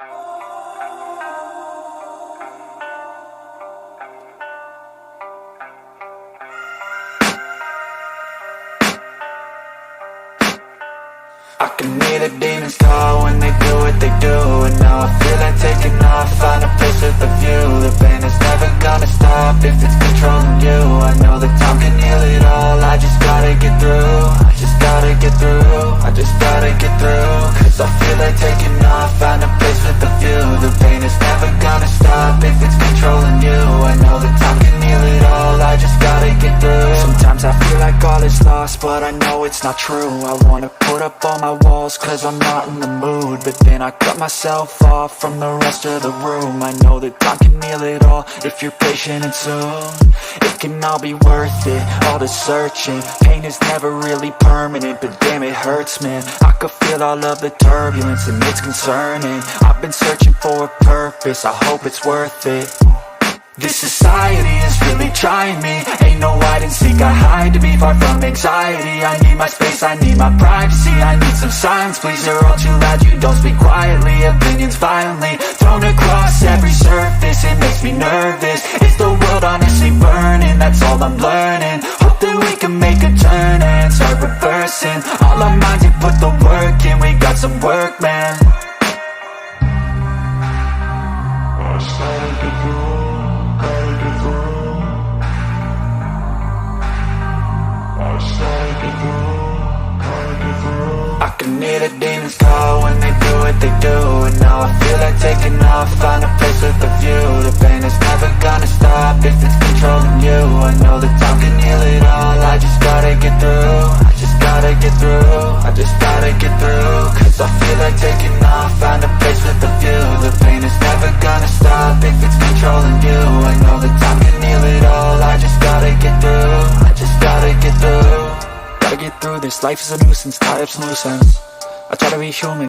I can hear the demons call when they do what they do. And now I feel like taking off, find a place with a view. The pain is never gonna stop if it's controlling you. I know that time can heal it all, I just gotta get through. I just gotta get through, I just gotta get through. Cause I feel like taking off, find a place with a view. The pain is never gonna stop if it's controlling you. I know that time can heal it all, I just gotta get through. Sometimes I feel like all is lost, but I know it's not true. I wanna put up all my walls cause I'm not in the mood, but then I cut myself off from the rest of the room. I know that time can heal it all if you're patient and soon it can all be worth it, all the searching. Pain is never really permanent, but damn it hurts, man. I could feel all of the turbulence and it's concerning. I've been searching for a purpose, I hope it's worth it. This society is really trying me. Ain't no hide and seek, I hide to be far from anxiety. I need my space, I need my privacy. I need some silence, please, you're all too loud. You don't speak quietly, opinions violently thrown across every surface. It makes me nervous, is the world honestly burning? That's all I'm learning. Hope that we can make a turn and start reversing all our minds and put the work in. We got some work, man. I started to grow. I can hear the demons call when they do what they do. And now I feel like taking off, find a place with a view. The pain is never gonna stop if it's controlling you. I know that time can heal it all, I just gotta get through. I just gotta get through, I just gotta get through. Cause I feel like taking off, find a place with a view. The pain is never gonna stop if it's controlling you. I know that time can heal it all, I just gotta get through. I just gotta get through. Gotta get through this, life is a nuisance, tie up some loose ends. I try to be human.